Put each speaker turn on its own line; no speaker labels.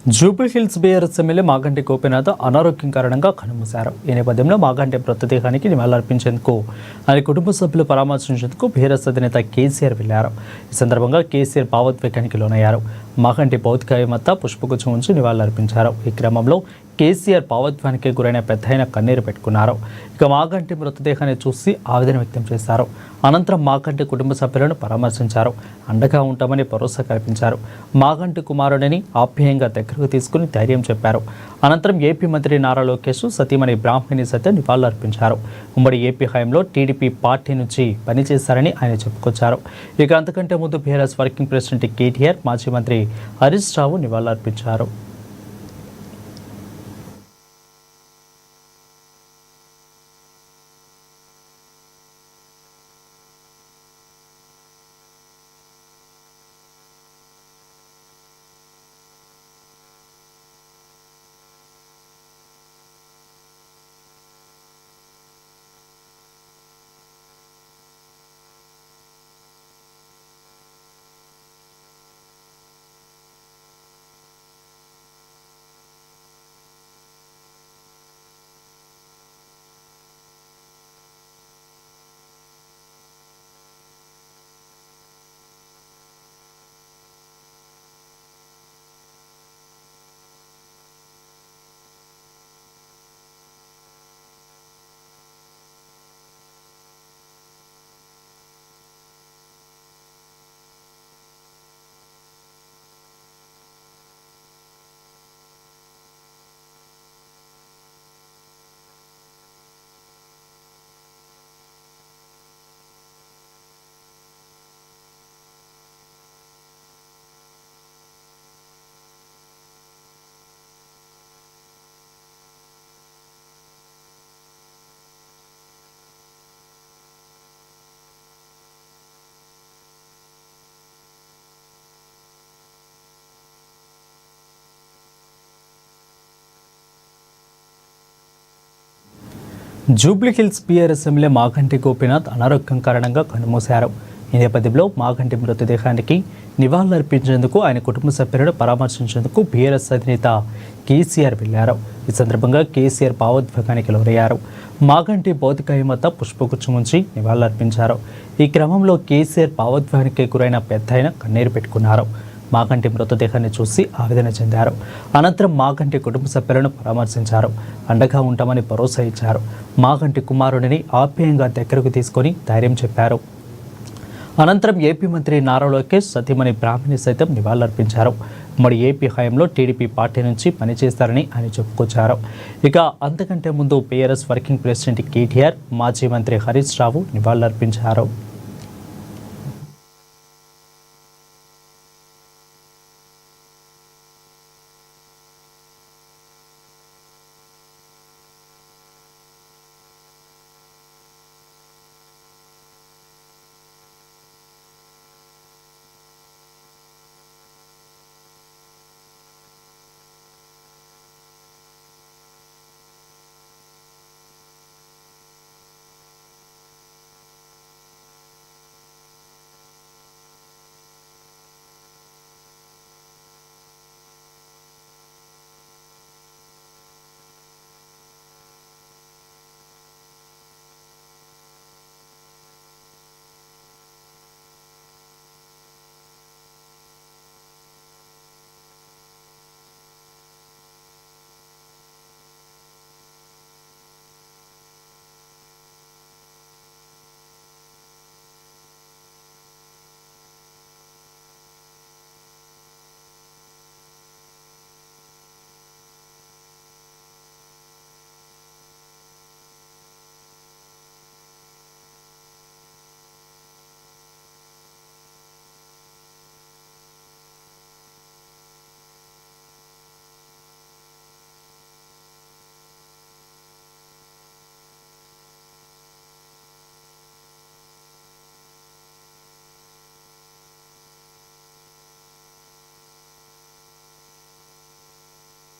Jubilee Hills BRS MLA Maganti Gopinath అనారోగ్యం కారణంగా కన్నుమూశారు. ఈ నేపథ్యంలో మాగంటి మృతదేహానికి నివాళులర్పించేందుకు ఆయన కుటుంబ సభ్యులు పరామర్శించేందుకు బీఆర్ఎస్ అధినేత కేసీఆర్ వెళ్లారు. ఈ సందర్భంగా కేసీఆర్ భావోద్వేగానికి లోనయ్యారు. మాగంటి భౌతికాయం వద్ద పుష్పగుచ్చం ఉంచి నివాళులర్పించారు. ఈ క్రమంలో కేసీఆర్ భావోద్వేగానికి గురైన పెద్దయిన కన్నీరు పెట్టుకున్నారు. ఇక మాగంటి మృతదేహాన్ని చూసి ఆవేదన వ్యక్తం చేశారు. అనంతరం మాగంటి కుటుంబ సభ్యులను పరామర్శించారు. అండగా ఉంటామని భరోసా కల్పించారు. మాగంటి కుమారుడిని ఆప్యాయంగా దగ్గరకు తీసుకుని ధైర్యం చెప్పారు. అనంతరం ఏపీ మంత్రి నారా లోకేష్ సతీమణి బ్రాహ్మణి సత్య నివాళులర్పించారు. ఉమ్మడి ఏపీ హయాంలో టీడీపీ పార్టీ నుంచి పనిచేశారని ఆయన చెప్పుకొచ్చారు. ఇక అంతకంటే ముందు బీఆర్ఎస్ వర్కింగ్ ప్రెసిడెంట్ కేటీఆర్, మాజీ మంత్రి హరీష్ రావు నివాళులర్పించారు. జూబ్లీహిల్స్ బీఆర్ఎస్ ఎమ్మెల్యే మాగంటి గోపీనాథ్ అనారోగ్యం కారణంగా కన్నుమూశారు. ఈ నేపథ్యంలో మాగంటి మృతదేహానికి నివాళులర్పించేందుకు ఆయన కుటుంబ సభ్యులను పరామర్శించేందుకు బీఆర్ఎస్ అధినేత కేసీఆర్ వెళ్లారు. ఈ సందర్భంగా కేసీఆర్ భావోద్వేగానికి లోనయ్యారు. మాగంటి భౌతికాయం వద్ద పుష్పగుచ్చం ఉంచి నివాళులర్పించారు. ఈ క్రమంలో కేసీఆర్ భావోద్వేగానికి గురైన పెద్దయిన కన్నీరు పెట్టుకున్నారు. మాగంటి మృతదేహాన్ని చూసి ఆవేదన చెందారు. అనంతరం మాగంటి కుటుంబ సభ్యులను పరామర్శించారు. అండగా ఉంటామని భరోసా ఇచ్చారు. మాగంటి కుమారుడిని ఆప్యాయంగా దగ్గరకు తీసుకొని ధైర్యం చెప్పారు. అనంతరం ఏపీ మంత్రి నారా లోకేష్ సతీమణి బ్రాహ్మణి సైతం నివాళులర్పించారు. మరి ఏపీ హయాంలో టీడీపీ పార్టీ నుంచి పనిచేస్తారని ఆయన చెప్పుకొచ్చారు. ఇక అంతకంటే ముందు బీఆర్ఎస్ వర్కింగ్ ప్రెసిడెంట్ కేటీఆర్, మాజీ మంత్రి హరీష్ రావు నివాళులర్పించారు.